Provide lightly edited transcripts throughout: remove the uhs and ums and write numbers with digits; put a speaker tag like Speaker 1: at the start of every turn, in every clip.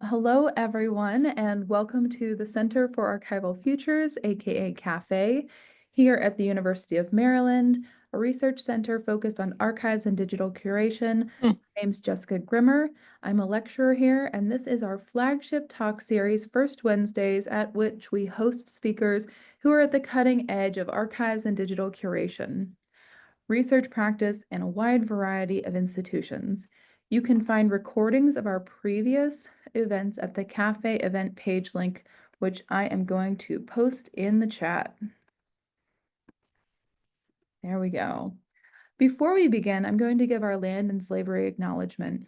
Speaker 1: Hello, everyone, and welcome to the Center for Archival Futures, aka CAFE, here at the University of Maryland, a research center focused on archives and digital curation. My name's Jessica Grimmer. I'm a lecturer here, and this is our flagship talk series, First Wednesdays, at which we host speakers who are at the cutting edge of archives and digital curation, research practice in a wide variety of institutions. You can find recordings of our previous events at the CAFE event page link, which I am going to post in the chat. There we go. Before we begin, I'm going to give our land and slavery acknowledgement.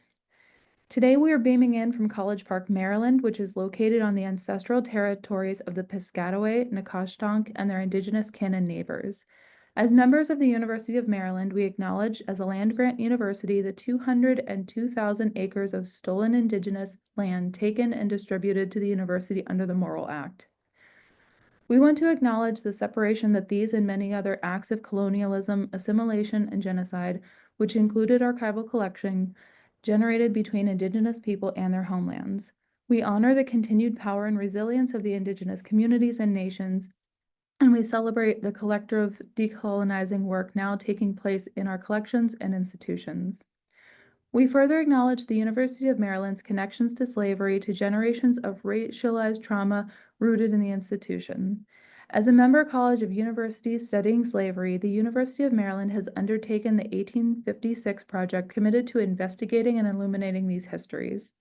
Speaker 1: Today we are beaming in from College Park, Maryland, which is located on the ancestral territories of the Piscataway, Nacotchtank, and their indigenous kin and neighbors. As members of the University of Maryland, we acknowledge as a land-grant university the 202,000 acres of stolen indigenous land taken and distributed to the university under the Morrill Act. We want to acknowledge the separation that these and many other acts of colonialism, assimilation, and genocide, which included archival collection, generated between indigenous people and their homelands. We honor the continued power and resilience of the indigenous communities and nations, and we celebrate the collective decolonizing work now taking place in our collections and institutions. We further acknowledge the University of Maryland's connections to slavery to generations of racialized trauma rooted in the institution. As a member college of universities studying slavery, the University of Maryland has undertaken the 1856 project committed to investigating and illuminating these histories.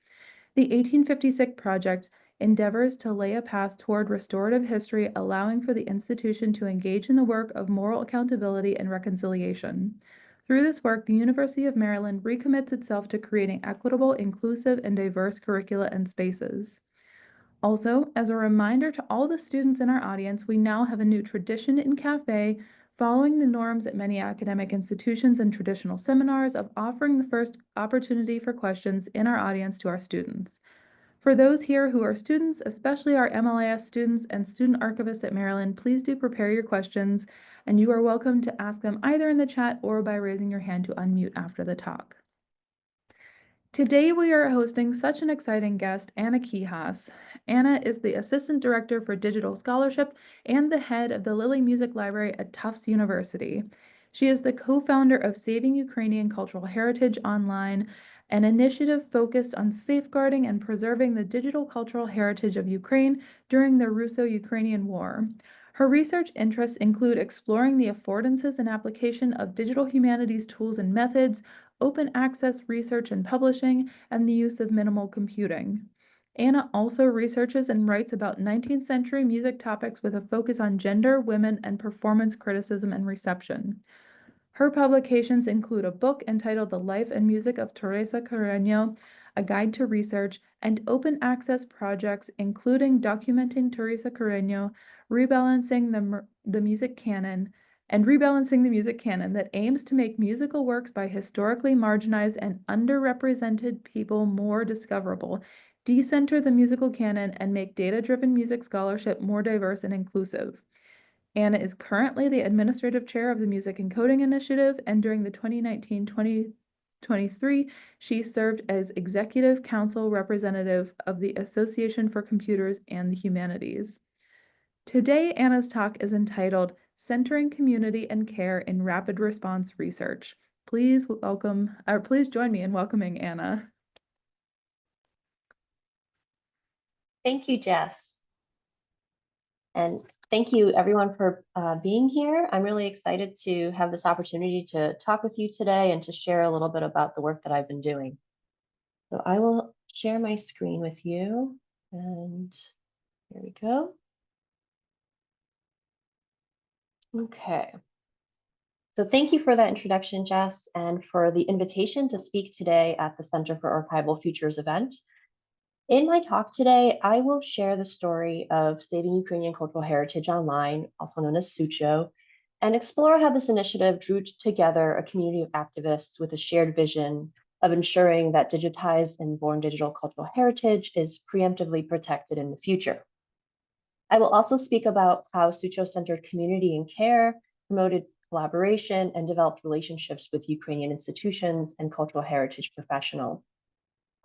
Speaker 1: The 1856 project endeavors to lay a path toward restorative history, allowing for the institution to engage in the work of moral accountability and reconciliation. Through this work, the University of Maryland recommits itself to creating equitable, inclusive, and diverse curricula and spaces. Also, as a reminder to all the students in our audience, we now have a new tradition in CAFE, following the norms at many academic institutions and traditional seminars of offering the first opportunity for questions in our audience to our students. For those here who are students, especially our MLIS students and student archivists at Maryland, please do prepare your questions, and you are welcome to ask them either in the chat or by raising your hand to unmute after the talk. Today we are hosting such an exciting guest, Anna Kijas. Anna is the Assistant Director for Digital Scholarship and the head of the Lilly Music Library at Tufts University. She is the co-founder of Saving Ukrainian Cultural Heritage Online, an initiative focused on safeguarding and preserving the digital cultural heritage of Ukraine during the Russo-Ukrainian War. Her research interests include exploring the affordances and application of digital humanities tools and methods, open access research and publishing, and the use of minimal computing. Anna also researches and writes about 19th century music topics with a focus on gender, women, and performance criticism and reception. Her publications include a book entitled The Life and Music of Teresa Carreño, a guide to research, and open access projects including documenting Teresa Carreño, rebalancing the music canon, that aims to make musical works by historically marginalized and underrepresented people more discoverable, decenter the musical canon, and make data-driven music scholarship more diverse and inclusive. Anna is currently the administrative chair of the Music Encoding Initiative, and during the 2019-2023, she served as executive council representative of the Association for Computers and the Humanities. Today, Anna's talk is entitled Centering Community and Care in Rapid Response Research. Please join me in welcoming Anna.
Speaker 2: Thank you, Jess. And thank you everyone for being here. I'm really excited to have this opportunity to talk with you today and to share a little bit about the work that I've been doing. So I will share my screen with you, and here we go. Okay. So thank you for that introduction, Jess, and for the invitation to speak today at the Center for Archival Futures event. In my talk today, I will share the story of Saving Ukrainian Cultural Heritage Online, also known as SUCHO, and explore how this initiative drew together a community of activists with a shared vision of ensuring that digitized and born digital cultural heritage is preemptively protected in the future. I will also speak about how SUCHO-centered community and care promoted collaboration and developed relationships with Ukrainian institutions and cultural heritage professionals.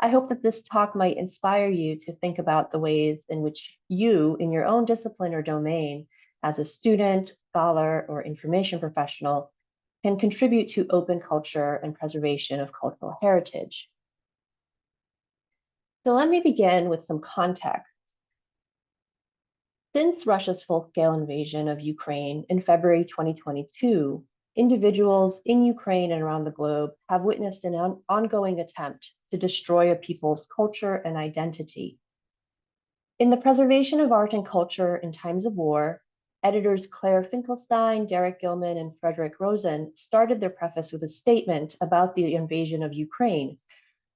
Speaker 2: I hope that this talk might inspire you to think about the ways in which you, in your own discipline or domain, as a student, scholar, or information professional, can contribute to open culture and preservation of cultural heritage. So let me begin with some context. Since Russia's full-scale invasion of Ukraine in February 2022, individuals in Ukraine and around the globe have witnessed an ongoing attempt to destroy a people's culture and identity. In The Preservation of Art and Culture in Times of War, editors Claire Finkelstein, Derek Gilman, and Frederick Rosen started their preface with a statement about the invasion of Ukraine,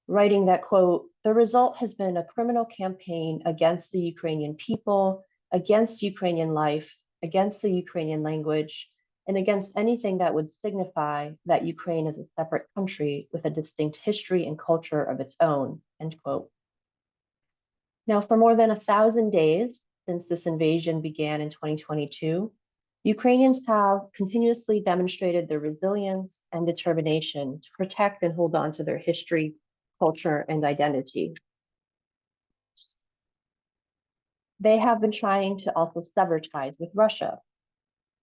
Speaker 2: writing that, quote, "The result has been a criminal campaign against the Ukrainian people, against Ukrainian life, against the Ukrainian language, and against anything that would signify that Ukraine is a separate country with a distinct history and culture of its own," end quote. Now, for more than 1,000 days since this invasion began in 2022, Ukrainians have continuously demonstrated their resilience and determination to protect and hold on to their history, culture, and identity. They have been trying to also sever ties with Russia.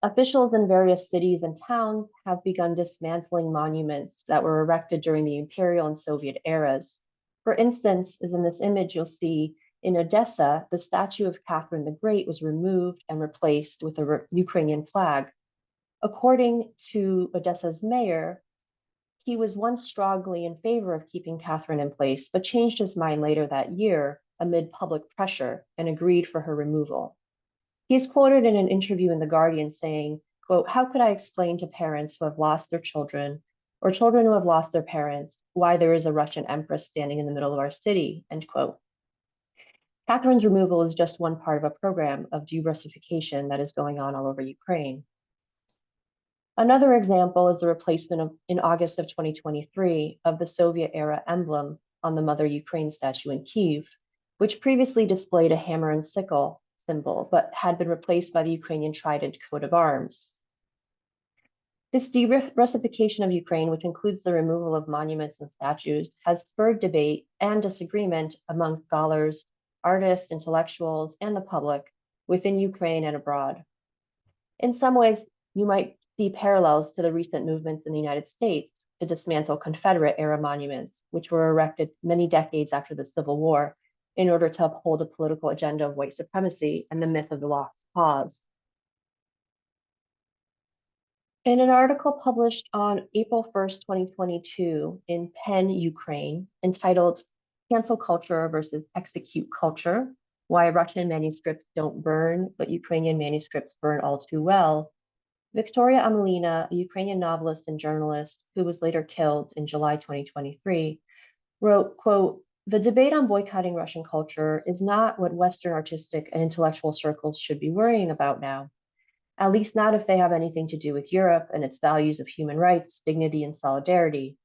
Speaker 2: Officials in various cities and towns have begun dismantling monuments that were erected during the Imperial and Soviet eras. For instance, as in this image, you'll see in Odessa, the statue of Catherine the Great was removed and replaced with a Ukrainian flag. According to Odessa's mayor, he was once strongly in favor of keeping Catherine in place, but changed his mind later that year amid public pressure and agreed for her removal. He is quoted in an interview in The Guardian saying, quote, "How could I explain to parents who have lost their children or children who have lost their parents why there is a Russian empress standing in the middle of our city," end quote. Catherine's removal is just one part of a program of de-Russification that is going on all over Ukraine. Another example is the replacement in August of 2023 of the Soviet-era emblem on the Mother Ukraine statue in Kyiv, which previously displayed a hammer and sickle symbol, but had been replaced by the Ukrainian trident coat of arms. This de-Russification of Ukraine, which includes the removal of monuments and statues, has spurred debate and disagreement among scholars, artists, intellectuals, and the public within Ukraine and abroad. In some ways, you might see parallels to the recent movements in the United States to dismantle Confederate-era monuments, which were erected many decades after the Civil War in order to uphold a political agenda of white supremacy and the myth of the lost cause. In an article published on April 1st, 2022 in PEN Ukraine, entitled "Cancel Culture versus Execute Culture, Why Russian Manuscripts Don't Burn, but Ukrainian Manuscripts Burn All Too Well," Victoria Amelina, a Ukrainian novelist and journalist who was later killed in July 2023, wrote, quote, "The debate on boycotting Russian culture is not what Western artistic and intellectual circles should be worrying about now, at least not if they have anything to do with Europe and its values of human rights, dignity, and solidarity.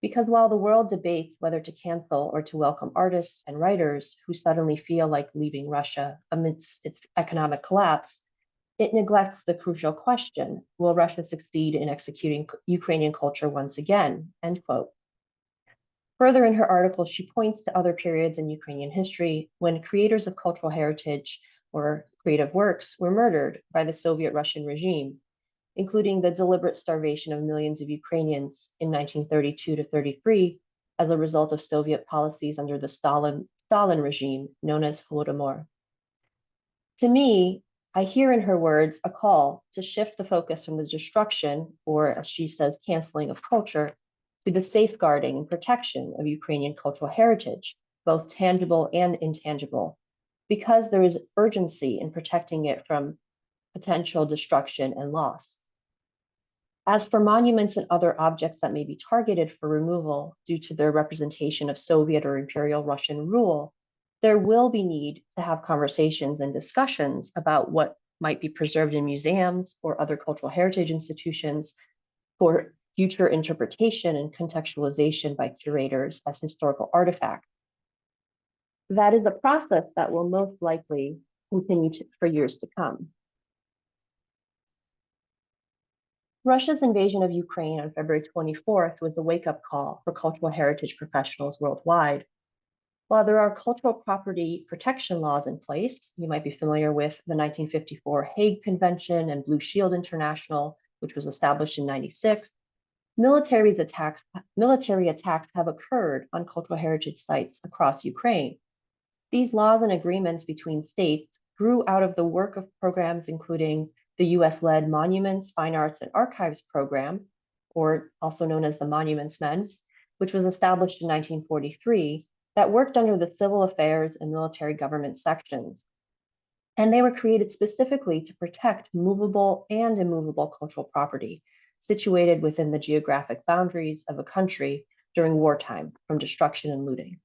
Speaker 2: Because while the world debates whether to cancel or to welcome artists and writers who suddenly feel like leaving Russia amidst its economic collapse, it neglects the crucial question, will Russia succeed in executing Ukrainian culture once again?" End quote. Further in her article, she points to other periods in Ukrainian history when creators of cultural heritage or creative works were murdered by the Soviet Russian regime, including the deliberate starvation of millions of Ukrainians in 1932 to 33 as a result of Soviet policies under the Stalin regime known as Holodomor. To me, I hear in her words a call to shift the focus from the destruction, or as she says, canceling of culture, to the safeguarding and protection of Ukrainian cultural heritage, both tangible and intangible, because there is urgency in protecting it from potential destruction and loss. As for monuments and other objects that may be targeted for removal due to their representation of Soviet or Imperial Russian rule, there will be need to have conversations and discussions about what might be preserved in museums or other cultural heritage institutions for future interpretation and contextualization by curators as historical artifacts. That is a process that will most likely continue for years to come. Russia's invasion of Ukraine on February 24th was a wake-up call for cultural heritage professionals worldwide. While there are cultural property protection laws in place, you might be familiar with the 1954 Hague Convention and Blue Shield International, which was established in 96. Military attacks have occurred on cultural heritage sites across Ukraine. These laws and agreements between states grew out of the work of programs including the US-led Monuments, Fine Arts, and Archives program, or also known as the Monuments Men, which was established in 1943, that worked under the civil affairs and military government sections. And they were created specifically to protect movable and immovable cultural property situated within the geographic boundaries of a country during wartime from destruction and looting.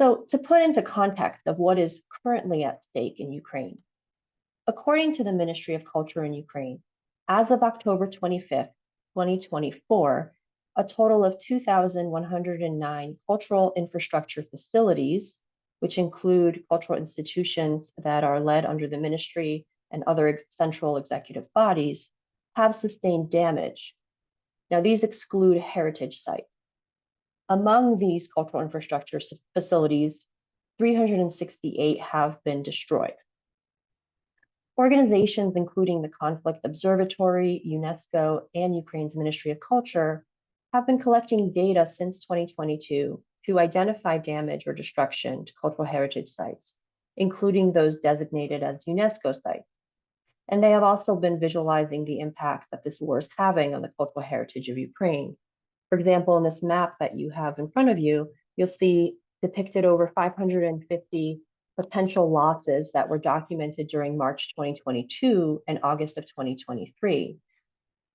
Speaker 2: So, to put into context of what is currently at stake in Ukraine, according to the Ministry of Culture in Ukraine, as of October 25th, 2024, a total of 2,109 cultural infrastructure facilities, which include cultural institutions that are led under the ministry and other central executive bodies, have sustained damage. Now, these exclude heritage sites. Among these cultural infrastructure facilities, 368 have been destroyed. Organizations including the Conflict Observatory, UNESCO, and Ukraine's Ministry of Culture have been collecting data since 2022 to identify damage or destruction to cultural heritage sites, including those designated as UNESCO sites. And they have also been visualizing the impact that this war is having on the cultural heritage of Ukraine. For example, in this map that you have in front of you, you'll see depicted over 550 potential losses that were documented during March 2022 and August of 2023.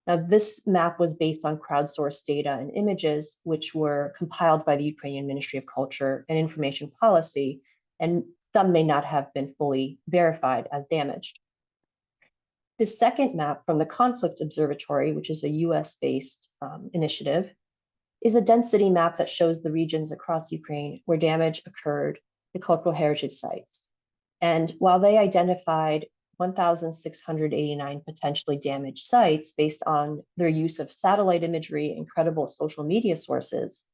Speaker 2: Now, this map was based on crowdsourced data and images, which were compiled by the Ukrainian Ministry of Culture and Information Policy, and some may not have been fully verified as damaged. The second map from the Conflict Observatory, which is a US-based initiative, is a density map that shows the regions across Ukraine where damage occurred to cultural heritage sites. And while they identified 1,689 potentially damaged sites based on their use of satellite imagery and credible social media sources,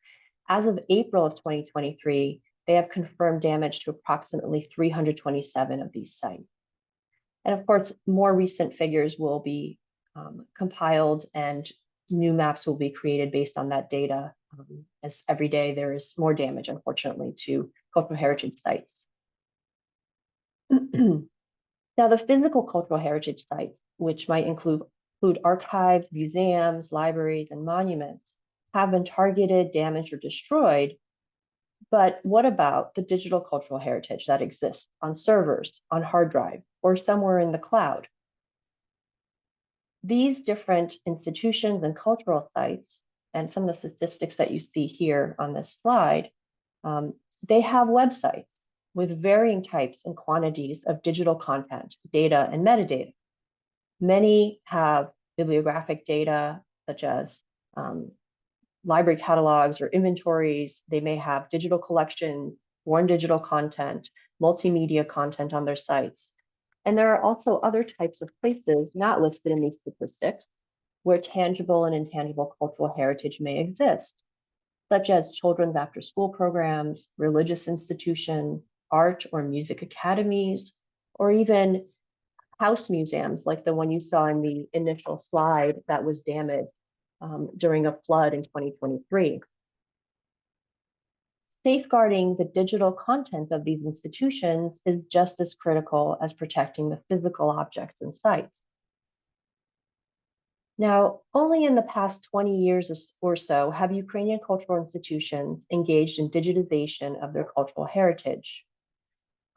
Speaker 2: as of April of 2023, they have confirmed damage to approximately 327 of these sites. And of course, more recent figures will be compiled and new maps will be created based on that data, as every day there is more damage, unfortunately, to cultural heritage sites. Now, the physical cultural heritage sites, which might include archives, museums, libraries, and monuments, have been targeted, damaged, or destroyed. But what about the digital cultural heritage that exists on servers, on hard drive, or somewhere in the cloud? These different institutions and cultural sites, and some of the statistics that you see here on this slide, they have websites with varying types and quantities of digital content, data, and metadata. Many have bibliographic data, such as library catalogs or inventories. They may have digital collections, born digital content, multimedia content on their sites. And there are also other types of places not listed in these statistics where tangible and intangible cultural heritage may exist, such as children's after-school programs, religious institutions, art or music academies, or even house museums like the one you saw in the initial slide that was damaged during a flood in 2023. Safeguarding the digital content of these institutions is just as critical as protecting the physical objects and sites. Now, only in the past 20 years or so have Ukrainian cultural institutions engaged in digitization of their cultural heritage.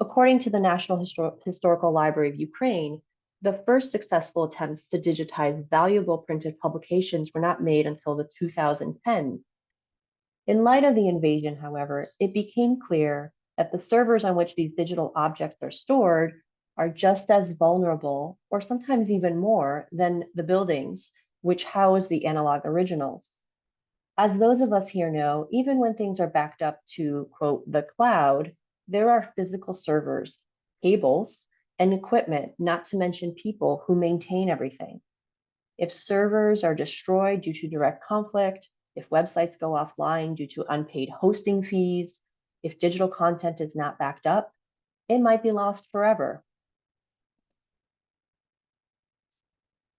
Speaker 2: According to the National Historical Library of Ukraine, the first successful attempts to digitize valuable printed publications were not made until the 2010s. In light of the invasion, however, it became clear that the servers on which these digital objects are stored are just as vulnerable, or sometimes even more, than the buildings which house the analog originals. As those of us here know, even when things are backed up to, quote, the cloud, there are physical servers, cables, and equipment, not to mention people who maintain everything. If servers are destroyed due to direct conflict, if websites go offline due to unpaid hosting fees, if digital content is not backed up, it might be lost forever.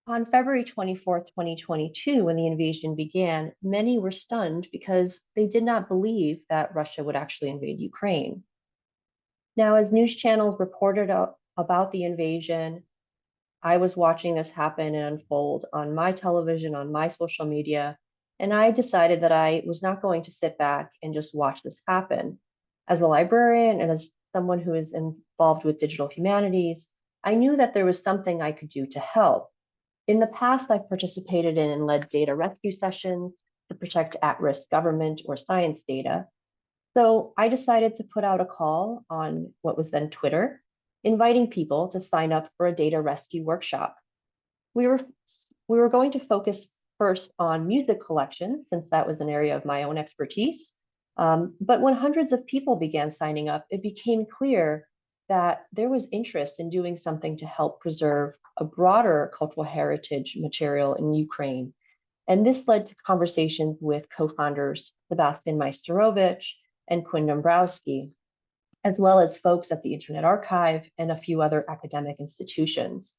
Speaker 2: On February 24th, 2022, when the invasion began, many were stunned because they did not believe that Russia would actually invade Ukraine. Now, as news channels reported about the invasion, I was watching this happen and unfold on my television, on my social media, and I decided that I was not going to sit back and just watch this happen. As a librarian and as someone who is involved with digital humanities, I knew that there was something I could do to help. In the past, I've participated in and led data rescue sessions to protect at-risk government or science data. So I decided to put out a call on what was then Twitter, inviting people to sign up for a data rescue workshop. We were going to focus first on music collection, since that was an area of my own expertise. But when hundreds of people began signing up, it became clear that there was interest in doing something to help preserve a broader cultural heritage material in Ukraine. And this led to conversations with co-founders Sebastian Meisterovich and Quinn Dombrowski, as well as folks at the Internet Archive and a few other academic institutions.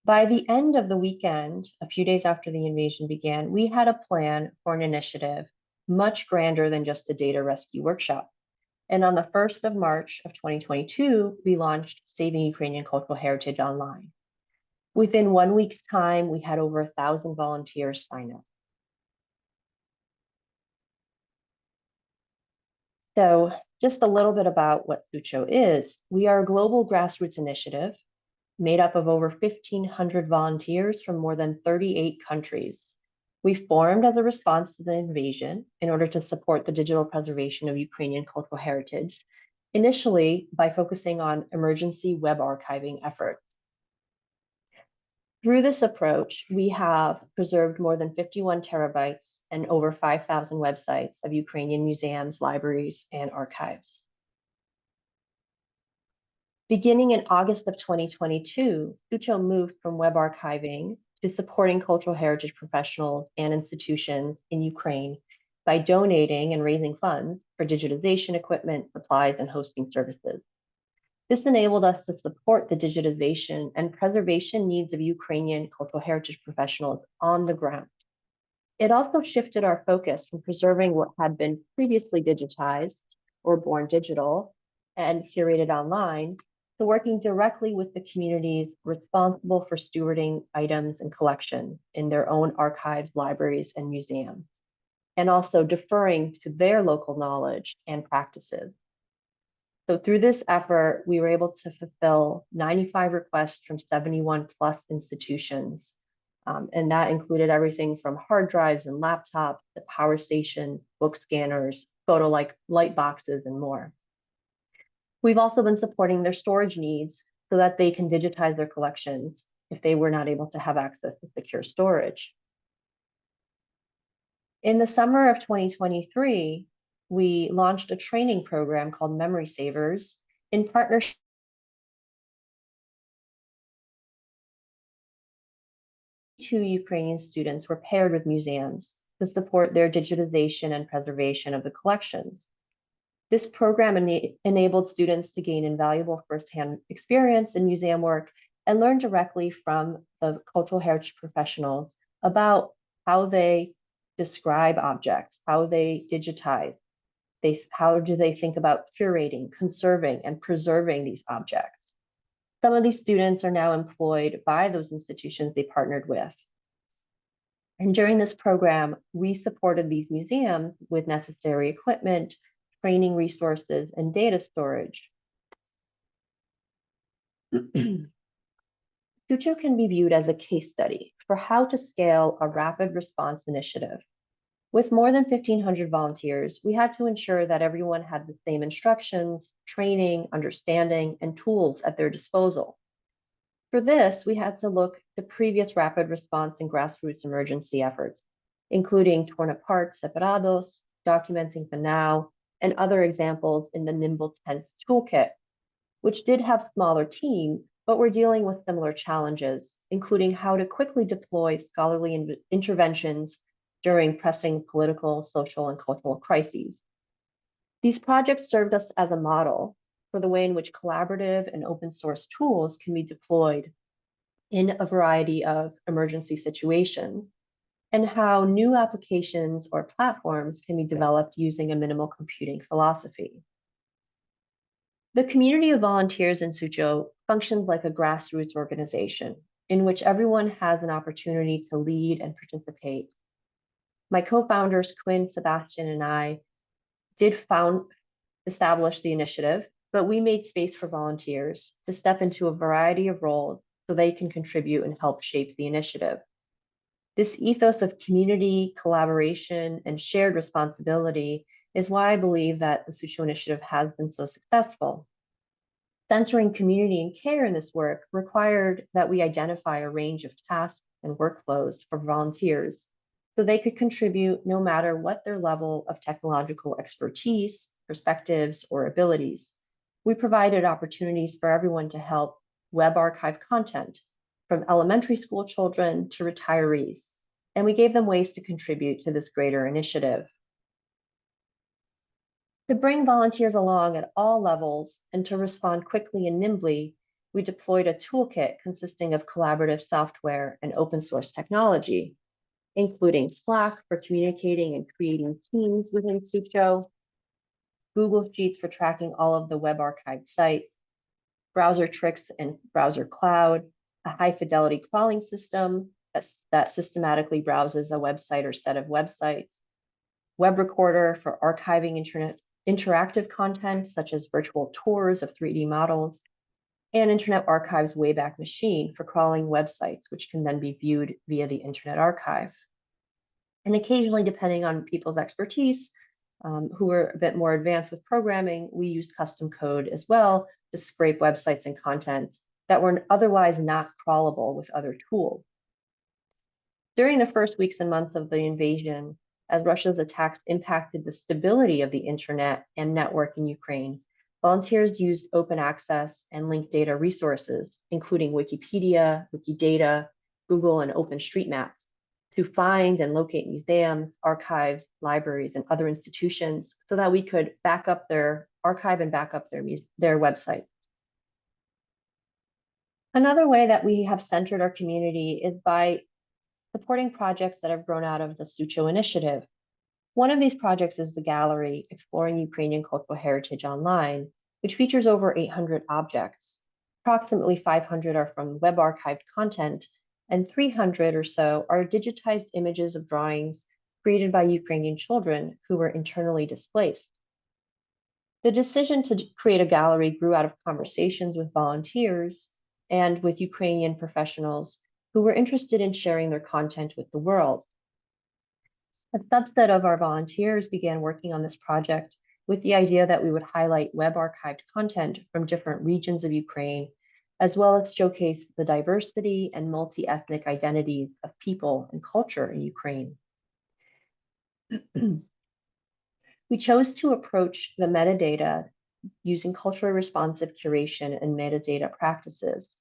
Speaker 2: By the end of the weekend, a few days after the invasion began, we had a plan for an initiative much grander than just a data rescue workshop. And on the 1st of March of 2022, we launched Saving Ukrainian Cultural Heritage Online. Within 1 week's time, we had over 1,000 volunteers sign up. So just a little bit about what SUCHO is. We are a global grassroots initiative made up of over 1,500 volunteers from more than 38 countries. We formed as a response to the invasion in order to support the digital preservation of Ukrainian cultural heritage, initially by focusing on emergency web archiving efforts. Through this approach, we have preserved more than 51 terabytes and over 5,000 websites of Ukrainian museums, libraries, and archives. Beginning in August of 2022, SUCHO moved from web archiving to supporting cultural heritage professionals and institutions in Ukraine by donating and raising funds for digitization equipment, supplies, and hosting services. This enabled us to support the digitization and preservation needs of Ukrainian cultural heritage professionals on the ground. It also shifted our focus from preserving what had been previously digitized or born digital and curated online to working directly with the communities responsible for stewarding items and collections in their own archives, libraries, and museums, and also deferring to their local knowledge and practices. So through this effort, we were able to fulfill 95 requests from 71 plus institutions. And that included everything from hard drives and laptops to power stations, book scanners, photo light boxes, and more. We've also been supporting their storage needs so that they can digitize their collections if they were not able to have access to secure storage. In the summer of 2023, we launched a training program called Memory Savers in partnership. Two Ukrainian students were paired with museums to support their digitization and preservation of the collections. This program enabled students to gain invaluable firsthand experience in museum work and learn directly from the cultural heritage professionals about how they describe objects, how they digitize, how do they think about curating, conserving, and preserving these objects. Some of these students are now employed by those institutions they partnered with. And during this program, we supported these museums with necessary equipment, training resources, and data storage. SUCHO can be viewed as a case study for how to scale a rapid response initiative. With more than 1,500 volunteers, we had to ensure that everyone had the same instructions, training, understanding, and tools at their disposal. For this, we had to look to previous rapid response and grassroots emergency efforts, including torn apart separados, documenting the now, and other examples in the Nimble Tents toolkit, which did have smaller teams, but were dealing with similar challenges, including how to quickly deploy scholarly interventions during pressing political, social, and cultural crises. These projects served us as a model for the way in which collaborative and open source tools can be deployed in a variety of emergency situations, and how new applications or platforms can be developed using a minimal computing philosophy. The community of volunteers in SUCHO functions like a grassroots organization in which everyone has an opportunity to lead and participate. My co-founders, Quinn, Sebastian, and I did establish the initiative, but we made space for volunteers to step into a variety of roles so they can contribute and help shape the initiative. This ethos of community, collaboration, and shared responsibility is why I believe that the SUCHO initiative has been so successful. Centering community and care in this work required that we identify a range of tasks and workflows for volunteers so they could contribute no matter what their level of technological expertise, perspectives, or abilities. We provided opportunities for everyone to help web archive content, from elementary school children to retirees, and we gave them ways to contribute to this greater initiative. To bring volunteers along at all levels and to respond quickly and nimbly, we deployed a toolkit consisting of collaborative software and open source technology, including Slack for communicating and creating teams within SUCHO, Google Sheets for tracking all of the web archived sites, browser tricks and browser cloud, a high fidelity crawling system that systematically browses a website or set of websites, web recorder for archiving interactive content, such as virtual tours of 3D models, and Internet Archive's Wayback Machine for crawling websites, which can then be viewed via the Internet Archive. And occasionally, depending on people's expertise, who are a bit more advanced with programming, we used custom code as well to scrape websites and content that were otherwise not crawlable with other tools. During the first weeks and months of the invasion, as Russia's attacks impacted the stability of the internet and network in Ukraine, volunteers used open access and linked data resources, including Wikipedia, Wikidata, Google, and OpenStreetMaps, to find and locate museums, archives, libraries, and other institutions so that we could archive and back up their websites. Another way that we have centered our community is by supporting projects that have grown out of the SUCHO initiative. One of these projects is the gallery, Exploring Ukrainian Cultural Heritage Online, which features over 800 objects. Approximately 500 are from web archived content, and 300 or so are digitized images of drawings created by Ukrainian children who were internally displaced. The decision to create a gallery grew out of conversations with volunteers and with Ukrainian professionals who were interested in sharing their content with the world. A subset of our volunteers began working on this project with the idea that we would highlight web archived content from different regions of Ukraine, as well as showcase the diversity and multi-ethnic identities of people and culture in Ukraine. We chose to approach the metadata using culturally responsive curation and metadata practices.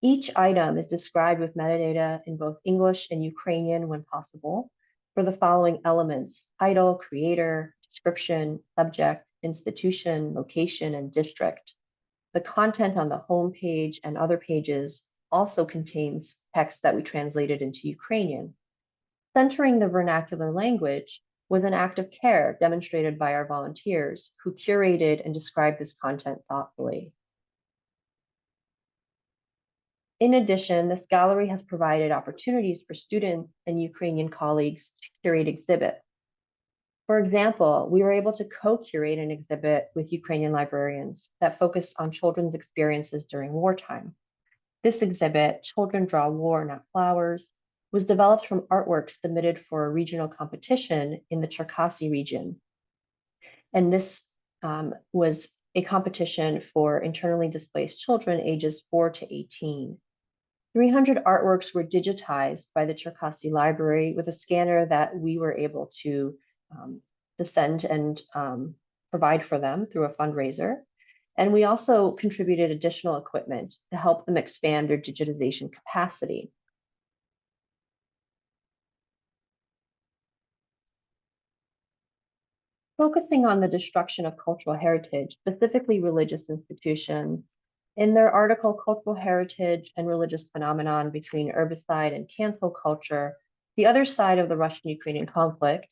Speaker 2: Each item is described with metadata in both English and Ukrainian when possible for the following elements: title, creator, description, subject, institution, location, and district. The content on the home page and other pages also contains text that we translated into Ukrainian. Centering the vernacular language was an act of care demonstrated by our volunteers who curated and described this content thoughtfully. In addition, this gallery has provided opportunities for students and Ukrainian colleagues to curate exhibits. For example, we were able to co-curate an exhibit with Ukrainian librarians that focused on children's experiences during wartime. This exhibit, Children Draw War, Not Flowers, was developed from artwork submitted for a regional competition in the Cherkasy region. And this was a competition for internally displaced children ages 4 to 18. 300 artworks were digitized by the Cherkasy Library with a scanner that we were able to send and provide for them through a fundraiser. And we also contributed additional equipment to help them expand their digitization capacity. Focusing on the destruction of cultural heritage, specifically religious institutions. In their article, Cultural Heritage and Religious Phenomenon Between Herbicide and Cancel Culture, the other side of the Russian-Ukrainian conflict,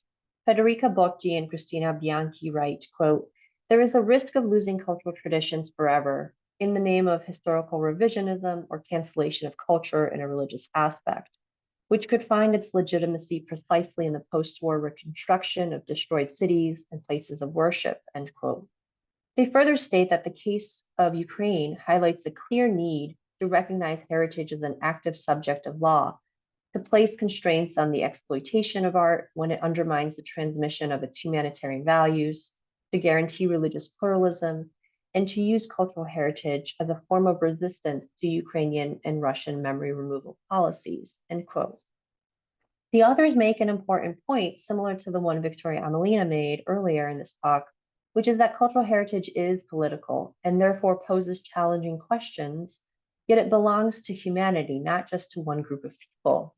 Speaker 2: Federica Botti and Cristina Bianchi write, quote, "There is a risk of losing cultural traditions forever in the name of historical revisionism or cancellation of culture in a religious aspect, which could find its legitimacy precisely in the post-war reconstruction of destroyed cities and places of worship," end quote. They further state that the case of Ukraine highlights a clear need to recognize heritage as an active subject of law, to place constraints on the exploitation of art when it undermines the transmission of its humanitarian values, to guarantee religious pluralism, and to use cultural heritage as a form of resistance to Ukrainian and Russian memory removal policies, end quote. The authors make an important point similar to the one Victoria Amelina made earlier in this talk, which is that cultural heritage is political and therefore poses challenging questions, yet it belongs to humanity, not just to one group of people.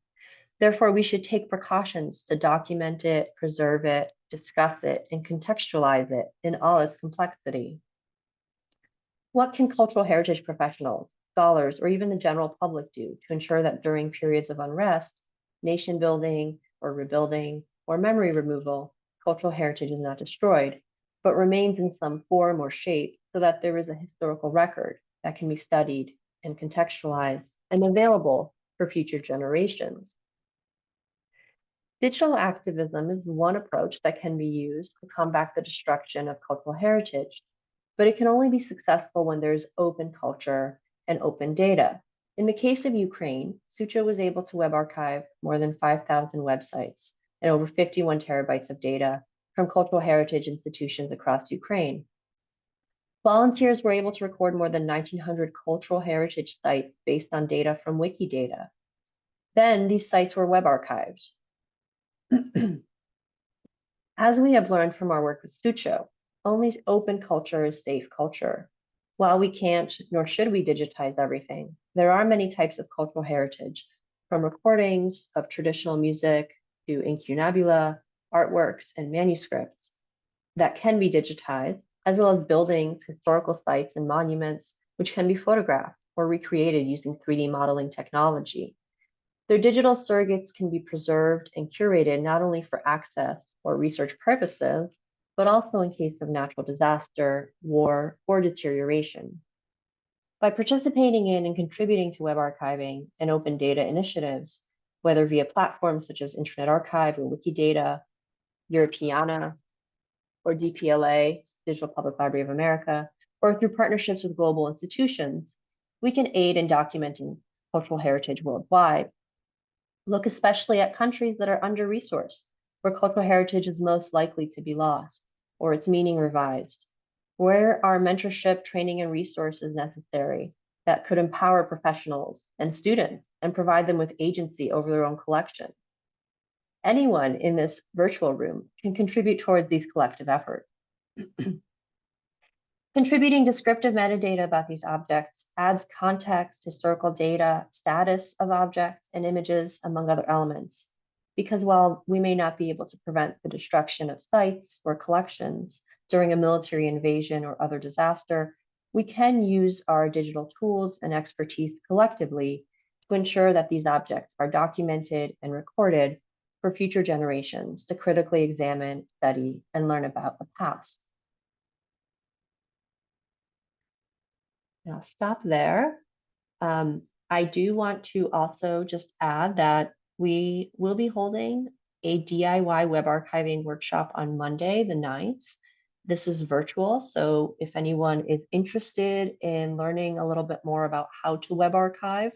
Speaker 2: Therefore, we should take precautions to document it, preserve it, discuss it, and contextualize it in all its complexity. What can cultural heritage professionals, scholars, or even the general public do to ensure that during periods of unrest, nation building or rebuilding or memory removal, cultural heritage is not destroyed, but remains in some form or shape so that there is a historical record that can be studied and contextualized and available for future generations? Digital activism is one approach that can be used to combat the destruction of cultural heritage, but it can only be successful when there's open culture and open data. In the case of Ukraine, SUCHO was able to web archive more than 5,000 websites and over 51 terabytes of data from cultural heritage institutions across Ukraine. Volunteers were able to record more than 1,900 cultural heritage sites based on data from Wikidata. Then these sites were web archived. As we have learned from our work with SUCHO, only open culture is safe culture. While we can't nor should we digitize everything, there are many types of cultural heritage, from recordings of traditional music to incunabula, artworks, and manuscripts that can be digitized, as well as buildings, historical sites, and monuments, which can be photographed or recreated using 3D modeling technology. Their digital surrogates can be preserved and curated not only for access or research purposes, but also in case of natural disaster, war, or deterioration. By participating in and contributing to web archiving and open data initiatives, whether via platforms such as Internet Archive or Wikidata, Europeana, or DPLA, Digital Public Library of America, or through partnerships with global institutions, we can aid in documenting cultural heritage worldwide. Look especially at countries that are under-resourced, where cultural heritage is most likely to be lost or its meaning revised. Where are mentorship, training, and resources necessary that could empower professionals and students and provide them with agency over their own collection? Anyone in this virtual room can contribute towards these collective efforts. Contributing descriptive metadata about these objects adds context, historical data, status of objects, and images, among other elements. Because while we may not be able to prevent the destruction of sites or collections during a military invasion or other disaster, we can use our digital tools and expertise collectively to ensure that these objects are documented and recorded for future generations to critically examine, study, and learn about the past. I'll stop there. I do want to also just add that we will be holding a DIY web archiving workshop on Monday, the 9th. This is virtual, so if anyone is interested in learning a little bit more about how to web archive,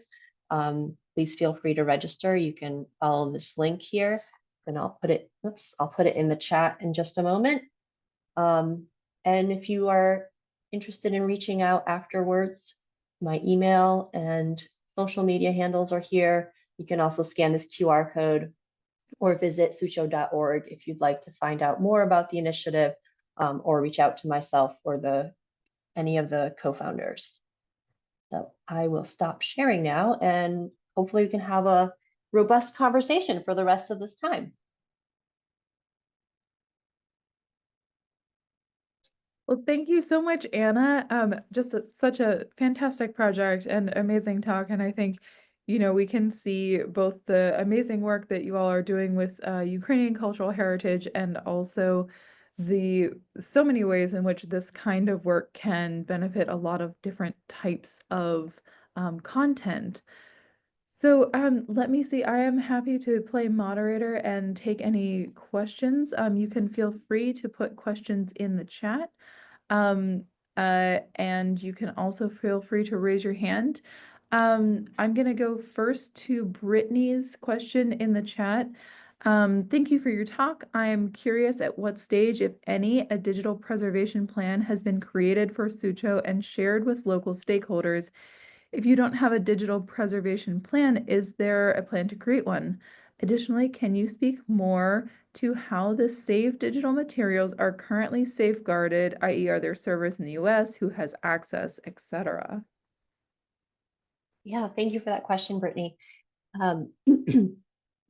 Speaker 2: please feel free to register. You can follow this link here, and I'll put it in the chat in just a moment. And if you are interested in reaching out afterwards, my email and social media handles are here. You can also scan this QR code or visit sucho.org if you'd like to find out more about the initiative, or reach out to myself or any of the co-founders. So I will stop sharing now, and hopefully we can have a robust conversation for the rest of this time.
Speaker 1: Well, thank you so much, Anna. Just such a fantastic project and amazing talk. And I think, we can see both the amazing work that you all are doing with Ukrainian cultural heritage and also the so many ways in which this kind of work can benefit a lot of different types of content. So let me see. I am happy to play moderator and take any questions. You can feel free to put questions in the chat. Um, and you can also feel free to raise your hand. I'm gonna go first to Brittany's question in the chat. Thank you for your talk. I'm curious at what stage, if any, a digital preservation plan has been created for SUCHO and shared with local stakeholders. If you don't have a digital preservation plan, is there a plan to create one? Additionally, can you speak more to how the saved digital materials are currently safeguarded, i.e., are there servers in the US, who has access, etc.?
Speaker 2: Yeah, thank you for that question, Brittany. Um,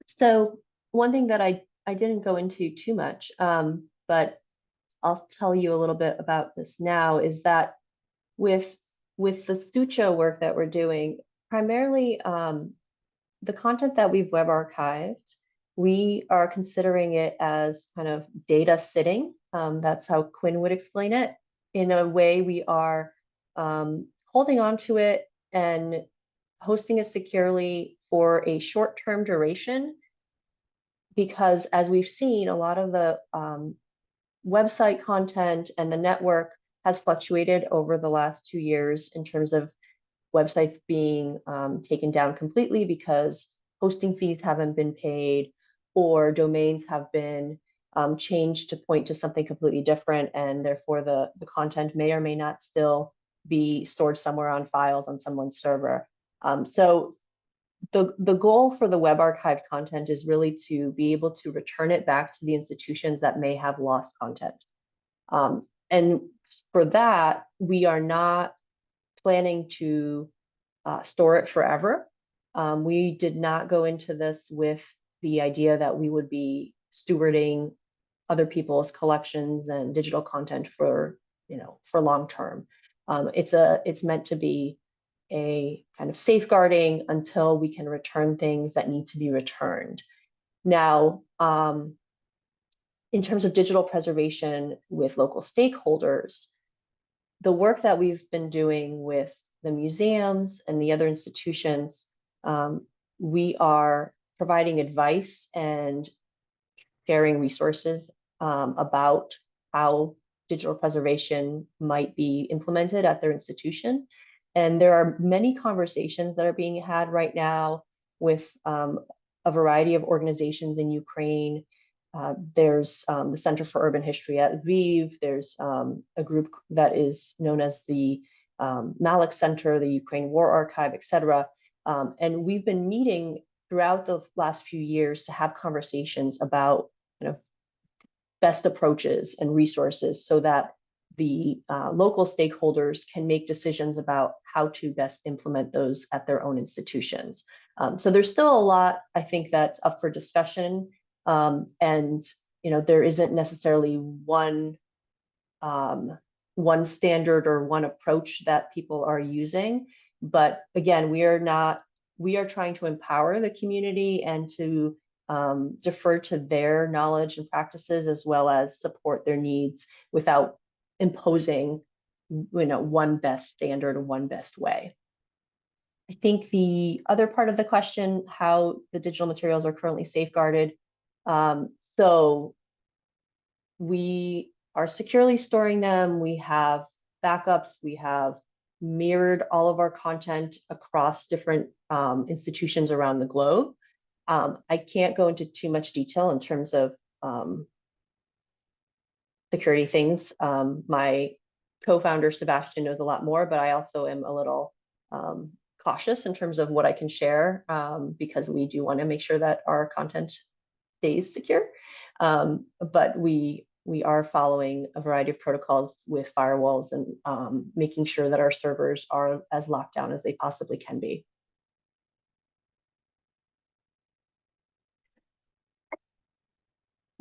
Speaker 2: so one thing that I didn't go into too much, but I'll tell you a little bit about this now, is that with the SUCHO work that we're doing, primarily the content that we've web archived, we are considering it as kind of data sitting. That's how Quinn would explain it. In a way, we are holding on to it and hosting it securely for a short-term duration, because as we've seen, a lot of the website content and the network has fluctuated over the last 2 years in terms of websites being taken down completely because hosting fees haven't been paid, or domains have been changed to point to something completely different, and therefore the content may or may not still be stored somewhere on files on someone's server. So the goal for the web archive content is really to be able to return it back to the institutions that may have lost content. And for that, we are not planning to store it forever. We did not go into this with the idea that we would be stewarding other people's collections and digital content for, for long term. It's meant to be a kind of safeguarding until we can return things that need to be returned. Now, in terms of digital preservation with local stakeholders, the work that we've been doing with the museums and the other institutions, we are providing advice and sharing resources about how digital preservation might be implemented at their institution. And there are many conversations that are being had right now with a variety of organizations in Ukraine. There's the Center for Urban History at Lviv. There's a group that is known as the Malik Center, the Ukraine War Archive, etc. And we've been meeting throughout the last few years to have conversations about best approaches and resources so that the local stakeholders can make decisions about how to best implement those at their own institutions. So there's still a lot, I think, that's up for discussion. And there isn't necessarily one standard or one approach that people are using. But again, we are trying to empower the community and to defer to their knowledge and practices, as well as support their needs without imposing one best standard or one best way. I think the other part of the question, how the digital materials are currently safeguarded. So we are securely storing them. We have backups. We have mirrored all of our content across different institutions around the globe. I can't go into too much detail in terms of security things. My co-founder, Sebastian, knows a lot more, but I also am a little cautious in terms of what I can share because we do want to make sure that our content stays secure. But we are following a variety of protocols with firewalls and making sure that our servers are as locked down as they possibly can be.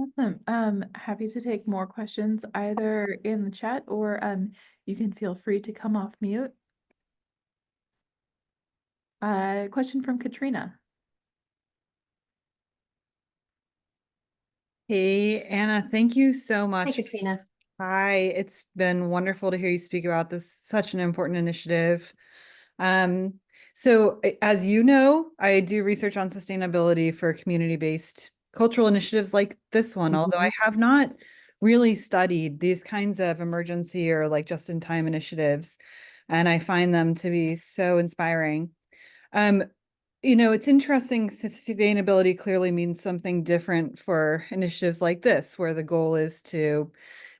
Speaker 1: Awesome. Happy to take more questions either in the chat or you can feel free to come off mute. Question from Katrina.
Speaker 3: Hey, Anna, thank you so
Speaker 2: Hi,
Speaker 3: much.
Speaker 2: Katrina.
Speaker 3: Hi, it's been wonderful to hear you speak about this, such an important initiative. So as you know, I do research on sustainability for community-based cultural initiatives like this one, although I have not really studied these kinds of emergency or like just-in-time initiatives, and I find them to be so inspiring. Um, it's interesting. Sustainability clearly means something different for initiatives like this, where the goal is to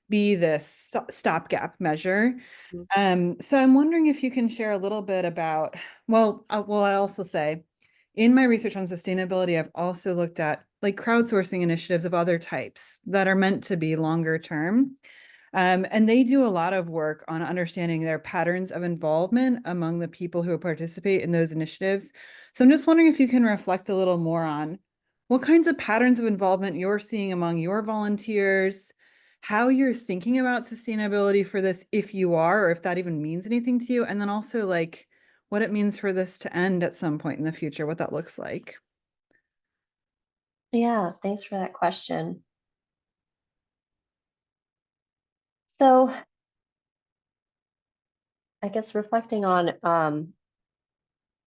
Speaker 3: be this stopgap measure. So I'm wondering if you can share a little bit about, I also say, in my research on sustainability, I've also looked at like crowdsourcing initiatives of other types that are meant to be longer term. And they do a lot of work on understanding their patterns of involvement among the people who participate in those initiatives. So I'm just wondering if you can reflect a little more on what kinds of patterns of involvement you're seeing among your volunteers, how you're thinking about sustainability for this, if you are, or if that even means anything to you, and then also like what it means for this to end at some point in the future, what that looks like.
Speaker 2: Yeah, thanks for that question. So I guess reflecting on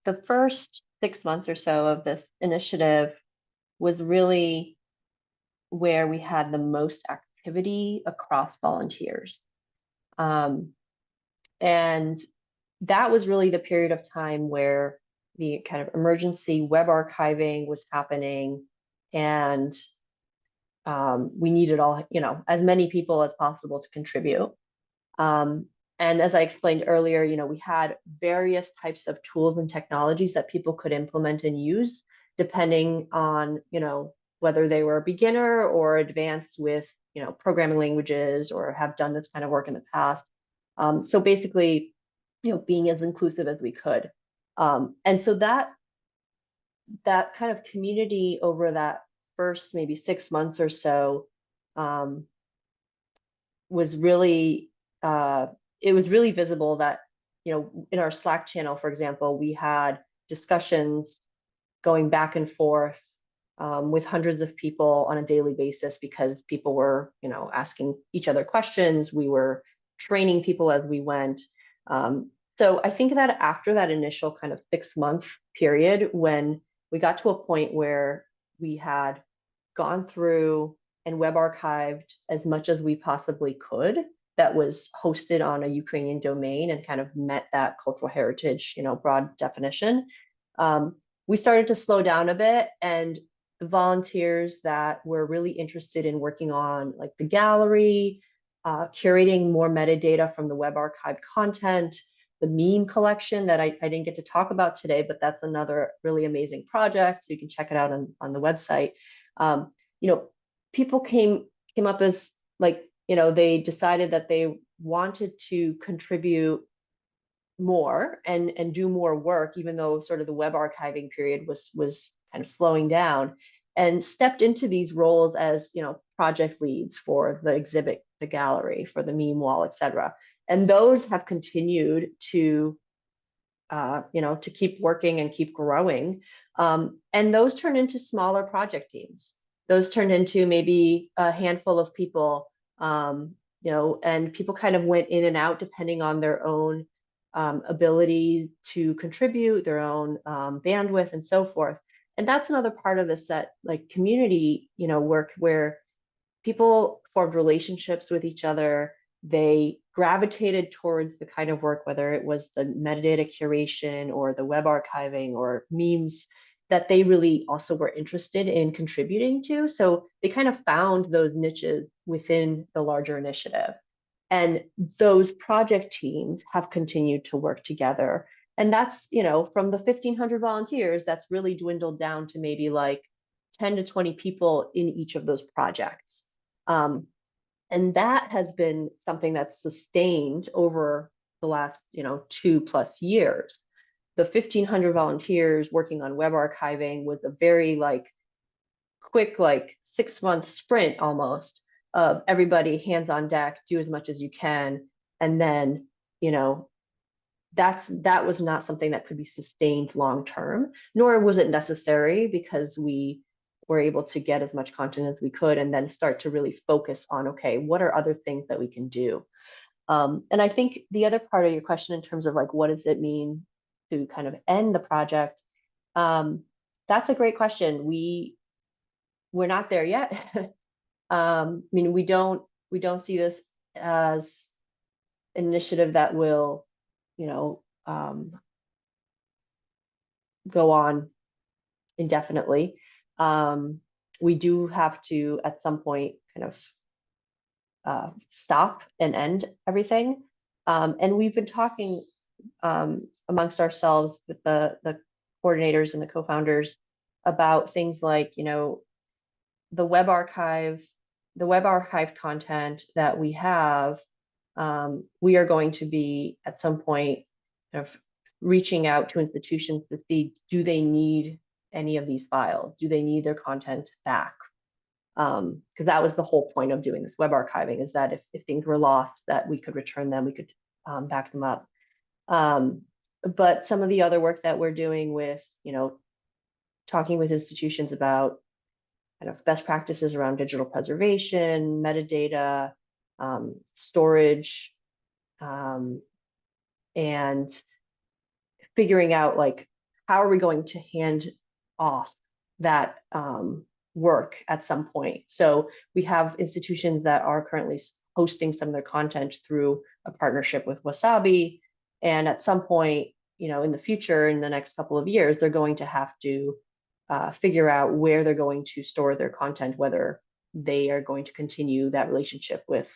Speaker 2: the first 6 months or so of this initiative was really where we had the most activity across volunteers. And that was really the period of time where the kind of emergency web archiving was happening, and we needed as many people as possible to contribute. And as I explained earlier, we had various types of tools and technologies that people could implement and use depending on, whether they were a beginner or advanced with, programming languages or have done this kind of work in the past. So basically, being as inclusive as we could. And so that kind of community over that first maybe 6 months or so um, was really it was really visible that in our Slack channel, for example, we had discussions going back and forth with hundreds of people on a daily basis because people were asking each other questions. We were training people as we went. So I think that after that initial kind of 6 month period, when we got to a point where we had gone through and web archived as much as we possibly could that was hosted on a Ukrainian domain and kind of met that cultural heritage, broad definition. We started to slow down a bit, and the volunteers that were really interested in working on like the gallery, curating more metadata from the web archived content, the meme collection that I didn't get to talk about today, but that's another really amazing project. So you can check it out on the website. Um, People came up as like, they decided that they wanted to contribute more and do more work, even though sort of the web archiving period was kind of slowing down, and stepped into these roles as project leads for the exhibit, the gallery, for the meme wall, etc. And those have continued to to keep working and keep growing. And those turn into smaller project teams. Those turned into maybe a handful of people, and people kind of went in and out depending on their own ability to contribute, their own bandwidth, and so forth. And that's another part of this, that like community, work where people formed relationships with each other. They gravitated towards the kind of work, whether it was the metadata curation or the web archiving or memes, that they really also were interested in contributing to. So they kind of found those niches within the larger initiative. And those project teams have continued to work together. And that's, from the 1,500 volunteers, that's really dwindled down to maybe like 10 to 20 people in each of those projects. Um, and that has been something that's sustained over the last 2+ years. The 1,500 volunteers working on web archiving was a very like quick, like 6-month sprint almost of everybody hands on deck, do as much as you can. And then, that was not something that could be sustained long term, nor was it necessary, because we were able to get as much content as we could and then start to really focus on, okay, what are other things that we can do? And I think the other part of your question in terms of like, what does it mean to kind of end the project? That's a great question. We're not there yet. I mean, we don't see this as an initiative that will, go on indefinitely. We do have to, at some point, kind of stop and end everything. And we've been talking amongst ourselves with the coordinators and the co-founders about things like, the web archive content that we have. We are going to be at some point kind of reaching out to institutions to see, do they need any of these files? Do they need their content back? Because that was the whole point of doing this web archiving, is that if things were lost, that we could return them, we could back them up. But some of the other work that we're doing with, talking with institutions about kind of best practices around digital preservation, metadata, storage, and figuring out like, how are we going to hand off that work at some point. So we have institutions that are currently hosting some of their content through a partnership with Wasabi. And at some point, in the future, in the next couple of years, they're going to have to figure out where they're going to store their content, whether they are going to continue that relationship with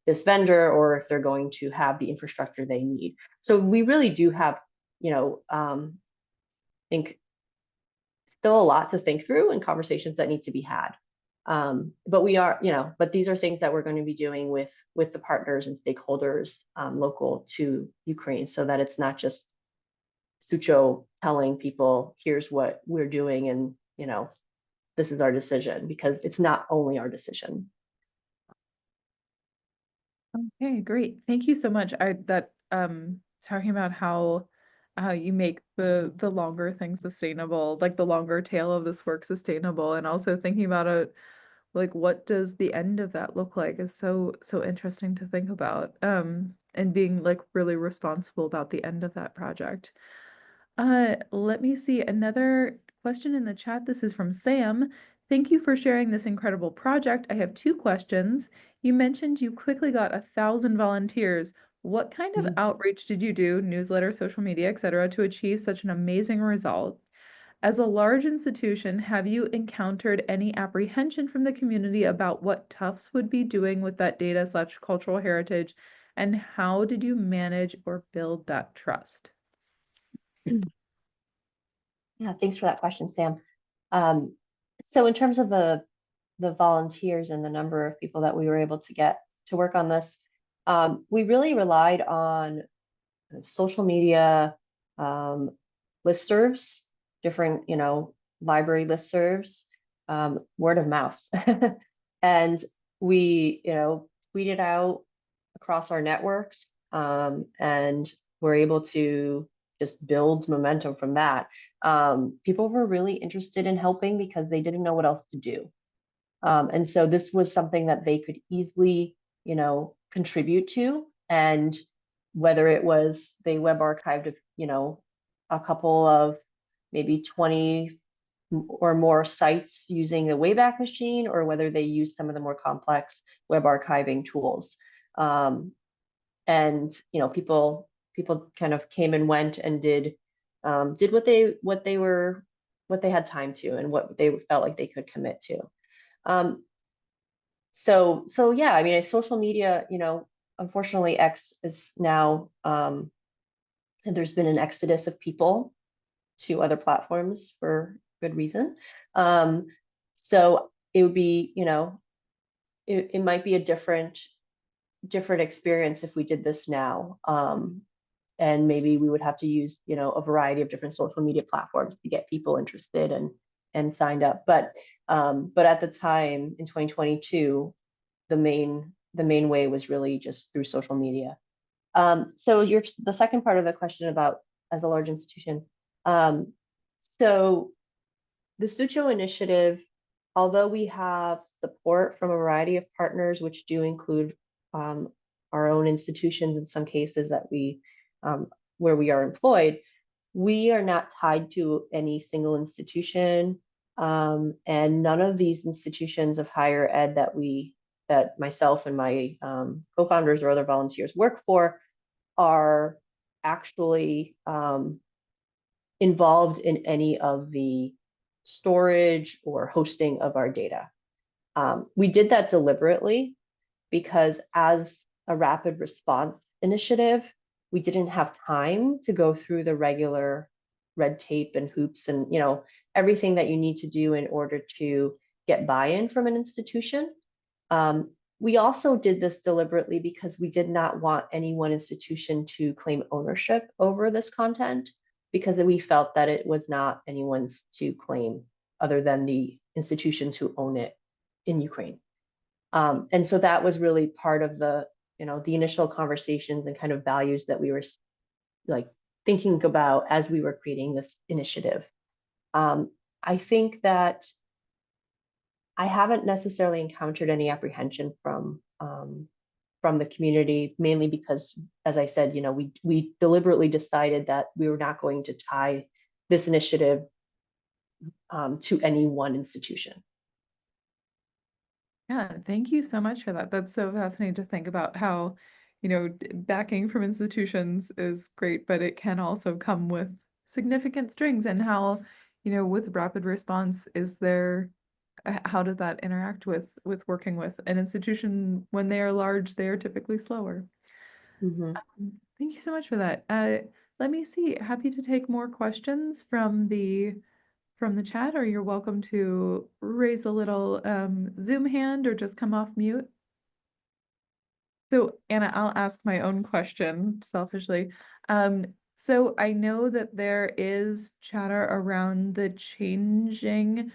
Speaker 2: this vendor, or if they're going to have the infrastructure they need. So we really do have, I think, still a lot to think through and conversations that need to be had. But we are, but these are things that we're going to be doing with the partners and stakeholders local to Ukraine, so that it's not just SUCHO telling people, here's what we're doing, and this is our decision, because it's not only our decision.
Speaker 1: Okay, great. Thank you so much. Talking about how you make the longer thing sustainable, like the longer tail of this work sustainable, and also thinking about it, like what does the end of that look like, is so interesting to think about. And being like really responsible about the end of that project. Let me see another question in the chat. This is from Sam. Thank you for sharing this incredible project. I have 2 questions. You mentioned you quickly got 1,000 volunteers. What kind of outreach did you do, newsletter, social media, etc., to achieve such an amazing result? As a large institution, have you encountered any apprehension from the community about what Tufts would be doing with that data/cultural heritage, and how did you manage or build that trust?
Speaker 2: Yeah, thanks for that question, Sam. So in terms of the volunteers and the number of people that we were able to get to work on this, we really relied on social media, listservs, different, library listservs, word of mouth. And we, tweeted out across our networks, and we're able to just build momentum from that. People were really interested in helping because they didn't know what else to do. And so this was something that they could easily, contribute to. And whether it was they web archived, a couple of maybe 20 or more sites using the Wayback Machine, or whether they used some of the more complex web archiving tools. And people kind of came and went and did what they had time to, and what they felt like they could commit to. So yeah, I mean, social media, unfortunately, X is now, and there's been an exodus of people to other platforms for good reason. So it would be, it might be a different experience if we did this now. And maybe we would have to use, a variety of different social media platforms to get people interested and and signed up. But at the time in 2022, the main way was really just through social media. So the second part of the question about as a large institution. So the SUCHO initiative, although we have support from a variety of partners, which do include our own institutions in some cases that where we are employed, we are not tied to any single institution. And none of these institutions of higher ed that myself and my co-founders or other volunteers work for are actually involved in any of the storage or hosting of our data. We did that deliberately because as a rapid response initiative, we didn't have time to go through the regular red tape and hoops and everything that you need to do in order to get buy-in from an institution. We also did this deliberately because we did not want any one institution to claim ownership over this content, because we felt that it was not anyone's to claim other than the institutions who own it in Ukraine. And so that was really part of the initial conversations and kind of values that we were like thinking about as we were creating this initiative. I think that I haven't necessarily encountered any apprehension from the community, mainly because, as I said, we deliberately decided that we were not going to tie this initiative to any one institution.
Speaker 1: Yeah, thank you so much for that. That's so fascinating to think about how, backing from institutions is great, but it can also come with significant strings, and how, with rapid response, how does that interact with working with an institution? When they are large, they are typically slower.
Speaker 2: Mm-hmm.
Speaker 1: Thank you so much for that. Let me see. Happy to take more questions from the chat, or you're welcome to raise a little Zoom hand or just come off mute. So Anna, I'll ask my own question selfishly. So I know that there is chatter around the changing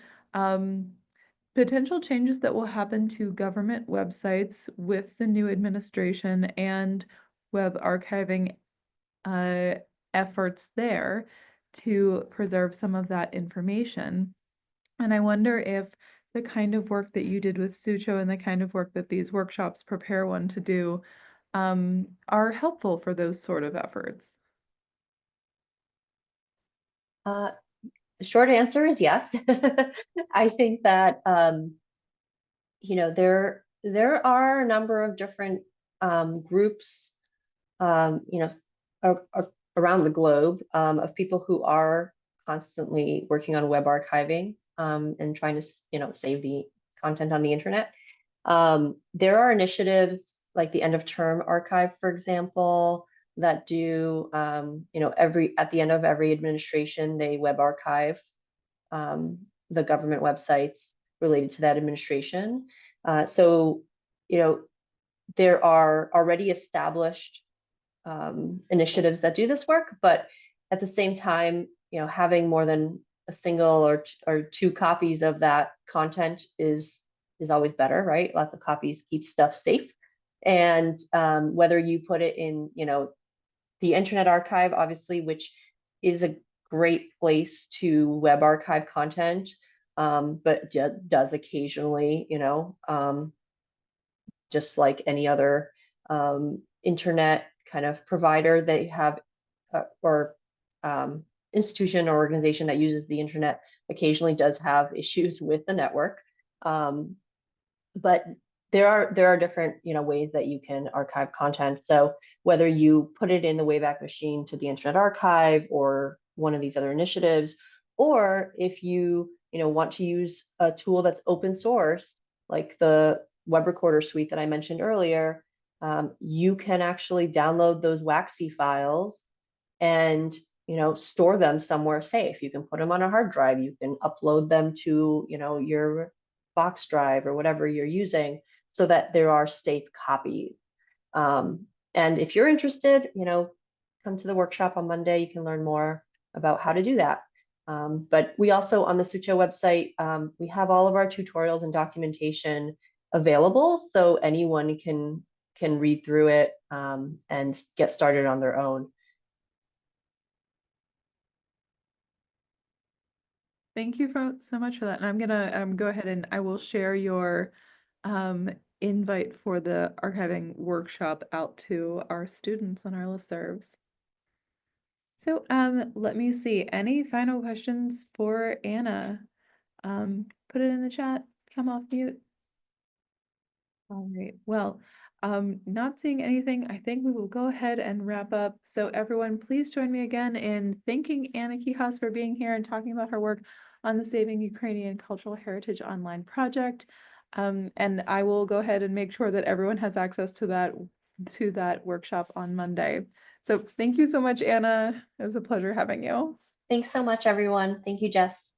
Speaker 1: potential changes that will happen to government websites with the new administration and web archiving efforts there to preserve some of that information. And I wonder if the kind of work that you did with SUCHO and the kind of work that these workshops prepare one to do are helpful for those sort of efforts.
Speaker 2: The short answer is yes. I think that there are a number of different groups around the globe of people who are constantly working on web archiving and trying to save the content on the internet. There are initiatives like the End of Term Archive, for example, that do at the end of every administration, they web archive the government websites related to that administration. So there are already established initiatives that do this work, but at the same time, having more than a single or two copies of that content is always better, right? Lots of copies keep stuff safe. And whether you put it in, the Internet Archive, obviously, which is a great place to web archive content, but does occasionally, just like any other internet kind of provider, they have or institution or organization that uses the internet occasionally does have issues with the network. But there are different ways that you can archive content. So whether you put it in the Wayback Machine to the Internet Archive or one of these other initiatives, or if you want to use a tool that's open source, like the web recorder suite that I mentioned earlier, you can actually download those WAXI files and store them somewhere safe. You can put them on a hard drive. You can upload them to your box drive or whatever you're using, so that there are safe copies. And if you're interested, come to the workshop on Monday. You can learn more about how to do that. But we also, on the SUCHO website, we have all of our tutorials and documentation available, so anyone can read through it and get started on their own.
Speaker 1: Thank you so much for that. And I'm gonna go ahead and I will share your invite for the archiving workshop out to our students on our listservs. So let me see. Any final questions for Anna? Put it in the chat. Come off mute. All right. Well, not seeing anything, I think we will go ahead and wrap up. So everyone, please join me again in thanking Anna Kijas for being here and talking about her work on the Saving Ukrainian Cultural Heritage Online project. And I will go ahead and make sure that everyone has access to that workshop on Monday. So thank you so much, Anna. It was a pleasure having you.
Speaker 2: Thanks so much, everyone. Thank you, Jess.